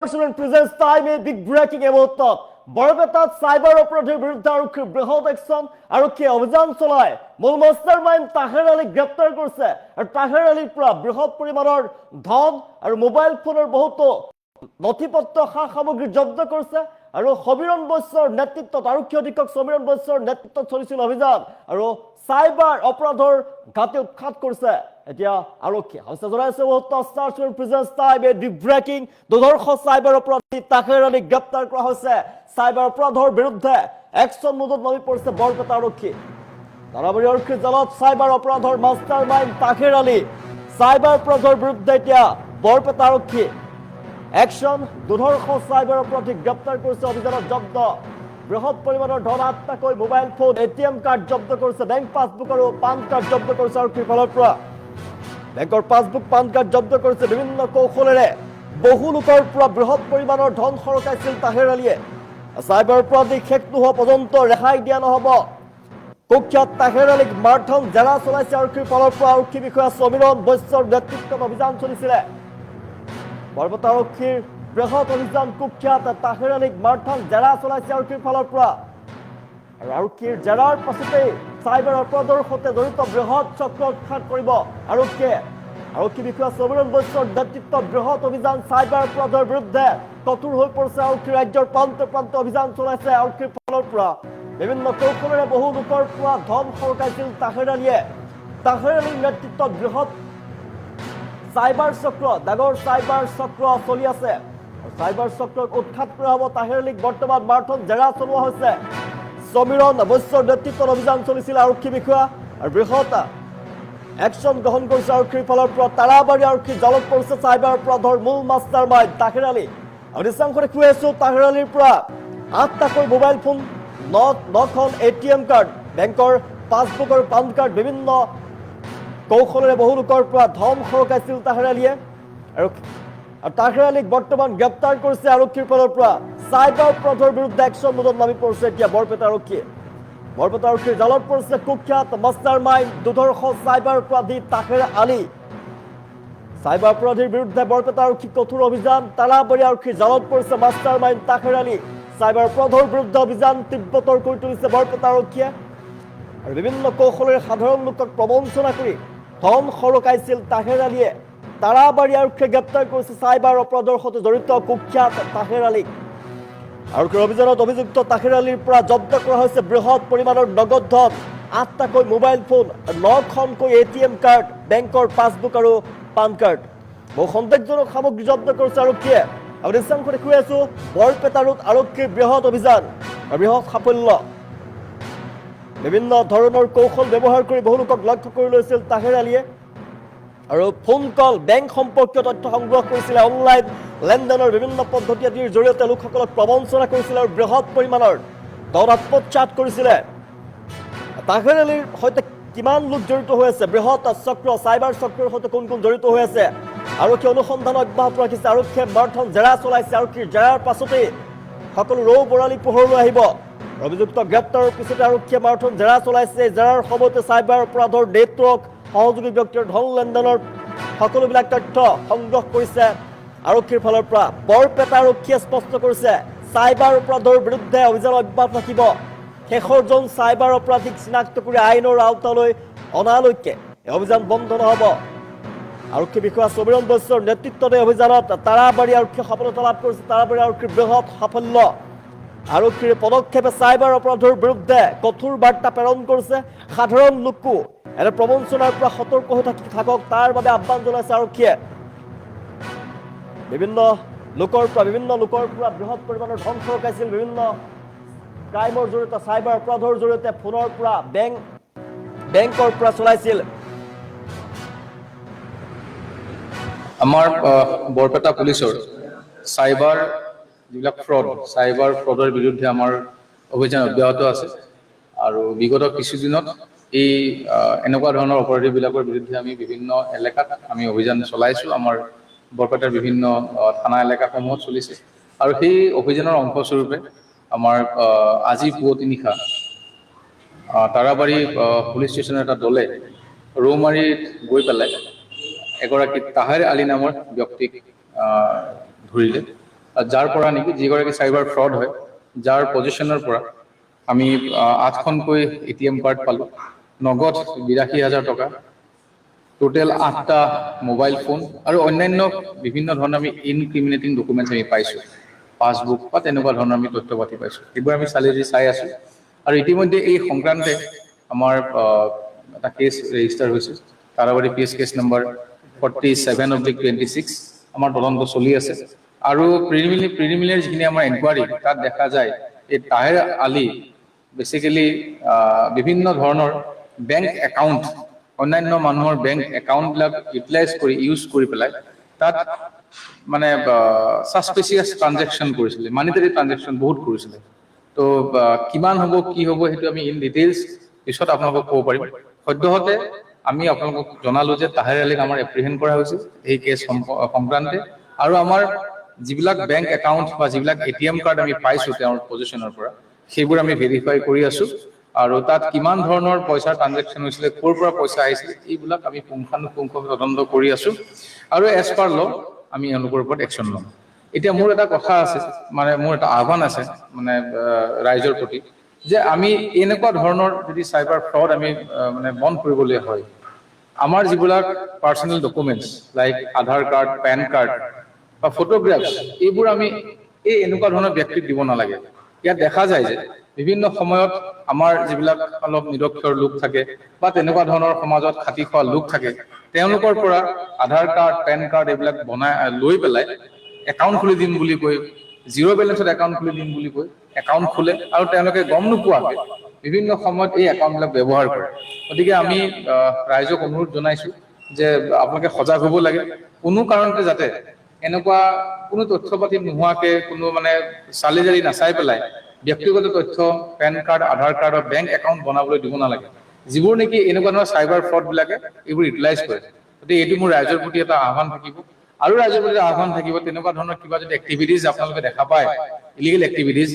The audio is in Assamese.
Presents time a big breaking মুহূৰ্তত বৰপেটাত চাইবাৰ অপৰাধীৰ বিৰুদ্ধে আৰক্ষীৰ বৃহৎ একশ্যন আৰক্ষীয়ে অভিযান চলাই মূল মাষ্টাৰ মাইণ্ড তাহেৰ আলীক গ্ৰেপ্তাৰ কৰিছে আৰু তাহেৰ আলীৰ পৰা বৃহৎ পৰিমাণৰ ধন আৰু মোবাইল ফোনৰ বহুতো নথিপত্ৰ সা সামগ্ৰী জব্দ কৰিছে আৰু সমীৰণ বৈশ্যৰ নেতৃত্বত আৰক্ষী অধীক্ষক সমীৰণ বৈশ্যৰ নেতৃত্বত চলিছিল অভিযান আৰু চাইবাৰ অপৰাধৰ ঘাটি উৎখাত কৰিছে এতিয়া আৰক্ষী হৈছে জনাইছে presence time a big breaking দুৰ্ধৰ্ষ চাইবাৰ অপৰাধী তাহেৰ আলীক গ্ৰেপ্তাৰ কৰা হৈছে চাইবাৰ অপৰাধৰ বিৰুদ্ধে একশ্যন মোডত নামি পৰিছে বৰপেটা আৰক্ষী দাৰাবাৰী আৰক্ষীৰ জালত চাইবাৰ অপৰাধৰ মাষ্টাৰ মাইণ্ড তাহেৰ আলী চাইবাৰ অপৰাধৰ বিৰুদ্ধে এতিয়া বৰপেটা আৰক্ষী একশ্যন দুৰ্ধৰ্ষ চাইবাৰ অপৰাধীক গ্ৰেপ্তাৰ কৰিছে অভিযানত জব্দ বৃহৎ পৰিমাণৰ ধন আটাকৈ মোবাইল ফোন এটিএম কাৰ্ড জব্দ কৰিছে বেংক পাছবুক আৰু পান কাৰ্ড জব্দ কৰিছে আৰক্ষীৰ ফালৰ পৰা বেংকৰ পাছবুক পান কাৰ্ড জব্দ কৰিছে বিভিন্ন কৌশলেৰে বহু লোকৰ পৰা বৃহৎ পৰিমাণৰ ধন সৰকাইছিল তাহেৰ আলীয়ে চাইবাৰ অপৰাধী শেষ নোহোৱা পৰ্যন্ত ৰেহাই দিয়া নহ'ব কুখ্যাত তাহেৰ আলীক মাৰধন জেৰা চলাইছে আৰক্ষীৰ ফালৰ পৰা আৰক্ষী বিষয়া সমীৰণ বৈশ্যৰ নেতৃত্বত অভিযান চলিছিলে বৰপেটা আৰক্ষীৰ বৃহৎ অভিযান কুখ্যাত তাহেৰ আলীক মাৰধন জেৰা চলাইছে আৰক্ষীৰ ফালৰ পৰা আৰু আৰক্ষীৰ জেৰাৰ পাছতেই চাইবাৰ অপৰাধৰ সৈতে জড়িত বৃহৎ চক্ৰ উৎখাত কৰিব আৰক্ষীয়ে আৰক্ষী বিষয়া সমীৰণ বৈশ্যৰ নেতৃত্বত বৃহৎ অভিযান চাইবাৰ অপৰাধৰ বিৰুদ্ধে কঠোৰ হৈ পৰিছে আৰক্ষী ৰাজ্যৰ প্ৰান্তে প্ৰান্তে অভিযান চলাইছে আৰক্ষীৰ ফালৰ পৰা বিভিন্ন কৌশলেৰে বহু লোকৰ পৰা ধন সৰকাইছিল তাহেৰ আলীয়ে তাহেৰ আলীৰ নেতৃত্বত বৃহৎ চাইবাৰ চক্ৰ ডাঙৰ চাইবাৰ চক্ৰ চলি আছে চাইবাৰ চক্ৰক উৎখাত কৰা হ'ব তাহেৰ আলীক বৰ্তমান মাৰধন জেৰা চলোৱা হৈছে সমীৰণ বৈশ্যৰ নেতৃত্বত অভিযান চলিছিল আৰক্ষী বিষয়া আৰু বৃহৎ একশ্যন গ্ৰহণ কৰিছে আৰক্ষীৰ ফালৰ পৰা তাৰাবাৰী আৰক্ষী জালত পৰিছে চাইবাৰ অপৰাধৰ মূল মাষ্টাৰ মাইণ্ড তাহেৰ আলী আৰু নিচাংখৰে কৈ আছো তাহেৰ আলীৰ পৰা 8টাকৈ মোবাইল ফোন 9খন এটিএম কাৰ্ড বেংকৰ পাছবুক আৰু পান কাৰ্ড বিভিন্ন কৌশলেৰে বহু লোকৰ পৰা ধন সৰকাইছিল তাহেৰ আলীয়ে আৰু তাহেৰ আলীক বৰ্তমান গ্ৰেপ্তাৰ কৰিছে আৰক্ষীৰ ফালৰ পৰা চাইবাৰ অপৰাধৰ বিৰুদ্ধে একশ্যন মোডত নামি পৰিছে এতিয়া বৰপেটা আৰক্ষীয়ে বৰপেটা আৰক্ষীৰ জালত পৰিছে কুখ্যাত মাষ্টাৰ মাইণ্ড দুৰ্ধৰ্ষ চাইবাৰ অপৰাধী তাহেৰ আলী চাইবাৰ অপৰাধীৰ বিৰুদ্ধে বৰপেটা আৰক্ষী কঠোৰ অভিযান তাৰাবাৰী আৰক্ষীৰ জালত পৰিছে মাষ্টাৰ মাইণ্ড তাহেৰ আলী চাইবাৰ অপৰাধৰ বিৰুদ্ধে অভিযান তীব্ৰতৰ কৰি তুলিছে বৰপেটা আৰক্ষীয়ে আৰু বিভিন্ন কৌশলেৰে সাধাৰণ লোকক প্ৰবঞ্চনা কৰি ধন সৰকাইছিল তাহেৰ আলীয়ে তাৰাবাৰী আৰক্ষীয়ে গ্ৰেপ্তাৰ কৰিছে চাইবাৰ অপৰাধৰ সৈতে জড়িত কুখ্যাত তাহেৰ আলীক আৰক্ষীৰ অভিযানত অভিযুক্ত তাহেৰ আলীৰ পৰা জব্দ কৰা হৈছে বৃহৎ পৰিমাণৰ নগদ ধন 8টাকৈ মোবাইল ফোন 9খনকৈ এটিএম কাৰ্ড বেংকৰ পাছবুক আৰু পান কাৰ্ড বহু সন্দেহজনক সামগ্ৰী জব্দ কৰিছে আৰক্ষীয়ে আৰু নিচাংখৰে কৈ আছো বৰপেটাত আৰক্ষীৰ বৃহৎ অভিযান আৰু বৃহৎ সাফল্য বিভিন্ন ধৰণৰ কৌশল ব্যৱহাৰ কৰি বহু লোকক লক্ষ্য কৰি লৈছিল তাহেৰ আলীয়ে আৰু ফোন কল বেংক সম্পৰ্কীয় তথ্য সংগ্ৰহ কৰিছিল অনলাইন লেনদেনৰ বিভিন্ন পদ্ধতি আদিৰ জৰিয়তে লোকসকলক প্ৰবঞ্চনা কৰিছিল আৰু বৃহৎ পৰিমাণৰ ধন আত্মসাৎ কৰিছিলে তাহেৰ আলীৰ সৈতে কিমান লোক জড়িত হৈ আছে বৃহৎ চক্ৰ চাইবাৰ চক্ৰৰ সৈতে কোন কোন জড়িত হৈ আছে আৰক্ষী অনুসন্ধান অব্যাহত ৰাখিছে আৰক্ষীয়ে মাৰধন জেৰা চলাইছে আৰক্ষীৰ জেৰাৰ পাছতেই সকলো ৰৌ বৰালি পোহৰলৈ আহিব অভিযুক্ত গ্ৰেপ্তাৰৰ পিছতে আৰক্ষীয়ে মাৰধন জেৰা চলাইছে জেৰাৰ সময়তে চাইবাৰ অপৰাধৰ নেটৱৰ্ক সহযোগী ব্যক্তিৰ ধন লেনদেনৰ সকলোবিলাক তথ্য সংগ্ৰহ কৰিছে আৰক্ষীৰ ফালৰ পৰা বৰপেটা আৰক্ষীয়ে স্পষ্ট কৰিছে চাইবাৰ অপৰাধৰ বিৰুদ্ধে অভিযান অব্যাহত ৰাখিব শেষৰজন চাইবাৰ অপৰাধীক চিনাক্ত কৰি আইনৰ আওতালৈ অনালৈকে এই অভিযান বন্ধ নহ'ব আৰক্ষী বিষয়া সমীৰণ বৈশ্যৰ নেতৃত্বত এই অভিযানত তাৰাবাৰী আৰক্ষীয়ে সফলতা লাভ কৰিছে তাৰাবাৰী আৰক্ষীৰ বৃহৎ সাফল্য আৰক্ষীৰ পদক্ষেপে চাইবাৰ অপৰাধৰ বিৰুদ্ধে কঠোৰ বাৰ্তা প্ৰেৰণ কৰিছে সাধাৰণ লোকো এনে প্ৰবঞ্চনাৰ পৰা সতৰ্ক হৈ থাকক তাৰ বাবে আহ্বান জনাইছে আৰক্ষীয়ে বিভিন্ন লোকৰ পৰা বৃহৎ পৰিমাণৰ ধন সৰকাইছিল বিভিন্ন ক্ৰাইমৰ জৰিয়তে চাইবাৰ অপৰাধৰ জৰিয়তে ফোনৰ পৰা বেংকৰ পৰা চলাইছিল আমাৰ বৰপেটা পুলিচৰ চাইবাৰ যিবিলাক চাইবাৰ ফ্ৰডৰ বিৰুদ্ধে আমাৰ অভিযান অব্যাহত আছে আৰু বিগত কিছুদিনত এই এনেকুৱা ধৰণৰ অপৰাধীবিলাকৰ বিৰুদ্ধে আমি বিভিন্ন এলেকাত আমি অভিযান চলাইছো আমাৰ বৰপেটাৰ বিভিন্ন থানা এলেকাসমূহত চলিছে আৰু সেই অভিযানৰ অংশস্বৰূপে আমাৰ আজি পুৱতি নিশা তাৰাবাৰী পুলিচ ষ্টেচনৰ এটা দলে ৰৌমাৰীত গৈ পেলাই এগৰাকী তাহেৰ আলী নামৰ ব্যক্তিক ধৰিলে যাৰ পৰা নেকি যিগৰাকী চাইবাৰ ফ্ৰড হয়, যাৰ পজিশ্যনৰ পৰা আমি 8খনকৈ ATM কাৰ্ড পালোঁ, নগদ 82,000 টকা, টোটেল 8টা মোবাইল ফোন আৰু অন্যান্য বিভিন্ন ধৰণৰ আমি ইনক্ৰিমিনেটিং ডকুমেণ্টছ আমি পাইছোঁ, পাছবুক বা তেনেকুৱা ধৰণৰ আমি তথ্য পাতি পাইছোঁ। এইবোৰ আমি চাই আছোঁ আৰু ইতিমধ্যে এই সংক্ৰান্তে আমাৰ এটা কেছ ৰেজিষ্টাৰ হৈছে, তাৰাবাৰী পিএছ কেছ নম্বৰ 47/26 আমাৰ তদন্ত চলি আছে। আৰু প্ৰিলিমিনাৰী যিখিনি আমাৰ এনকুৱাৰী তাত দেখা যায় এই তাহেৰ আলী বেচিকেলি বিভিন্ন ধৰণৰ বেংক একাউণ্ট, অন্যান্য মানুহৰ বেংক একাউণ্টবিলাক ইউজ কৰি পেলাই তাত মানে ছাছপিচিয়াছ ট্ৰানজেকশ্যন কৰিছিলে, মানিটাৰী ট্ৰানজেকশ্যন বহুত কৰিছিলে। তো কিমান হ'ব কি হ'ব সেইটো আমি ইন ডিটেইলছ পিছত আপোনালোকক ক'ব পাৰিম। সদ্যহতে আমি আপোনালোকক জনালো যে তাহেৰ আলীক আমাৰ এপ্ৰিহেণ্ড কৰা হৈছে এই কেছ সংক্ৰান্তে, আৰু আমাৰ যিবিলাক বেংক একাউণ্ট বা যিবিলাক ATM কাৰ্ড আমি পাইছোঁ তেওঁৰ পজিশ্যনৰ পৰা, সেইবোৰ আমি ভেৰিফাই কৰি আছোঁ। আৰু তাত কিমান ধৰণৰ পইচাৰ ট্ৰানজেকশ্যন হৈছিলে, ক'ৰ পৰা পইচা আহিছিলে, এইবিলাক আমি পুংখানুপুংখভাৱে তদন্ত কৰি আছোঁ আৰু এজ পাৰ ল আমি এওঁলোকৰ ওপৰত একশ্যন ল'ম। এতিয়া মোৰ এটা কথা আছে, মানে মোৰ এটা আহ্বান আছে মানে ৰাইজৰ প্ৰতি, যে আমি এনেকুৱা ধৰণৰ যদি চাইবাৰ ফ্ৰড আমি মানে বন্ধ কৰিবলৈ হয়, আমাৰ যিবিলাক পাৰ্চনেল ডকুমেণ্টছ লাইক আধাৰ কাৰ্ড, পেন কাৰ্ড বা ফটোগ্ৰাফছ, এইবোৰ আমি এনেকুৱা ধৰণৰ ব্যক্তিক দিব নালাগে। ইয়াত দেখা যায় যে বিভিন্ন সময়ত আমাৰ যিবিলাক অলপ নিৰক্ষৰ লোক থাকে বা তেনেকুৱা ধৰণৰ সমাজত খাটি খোৱা লোক থাকে, তেওঁলোকৰ পৰা আধাৰ কাৰ্ড, পেন কাৰ্ড এইবিলাক লৈ পেলাই একাউণ্ট খুলি দিম বুলি কৈ, জিৰ' বেলেঞ্চত একাউণ্ট খুলি দিম বুলি কৈ একাউণ্ট খোলে আৰু তেওঁলোকে গম নোপোৱাকৈ বিভিন্ন সময়ত এই একাউণ্টবিলাক ব্যৱহাৰ কৰে। গতিকে আমি ৰাইজক অনুৰোধ জনাইছোঁ যে আপোনালোকে সজাগ হ'ব লাগে, কোনো কাৰণতে যাতে এনেকুৱা কোনো তথ্য পাতি নোহোৱাকৈ, কোনো মানে চালি জাৰি নাচাই পেলাই ব্যক্তিগত তথ্য, পেন কাৰ্ড, আধাৰ কাৰ্ড বা বেংক একাউণ্ট বনাবলৈ দিব নালাগে, যিবোৰ নেকি এনেকুৱা ধৰণৰ চাইবাৰ ফ্ৰডবিলাকে এইবোৰ ইউটিলাইজ কৰে। গতিকে এইটো মোৰ ৰাইজৰ প্ৰতি এটা আহ্বান থাকিব। আৰু ৰাইজৰ প্ৰতি আহ্বান থাকিব, তেনেকুৱা ধৰণৰ কিবা যদি এক্টিভিটিজ আপোনালোকে দেখা পায়, ইলিগেল এক্টিভিটিজ,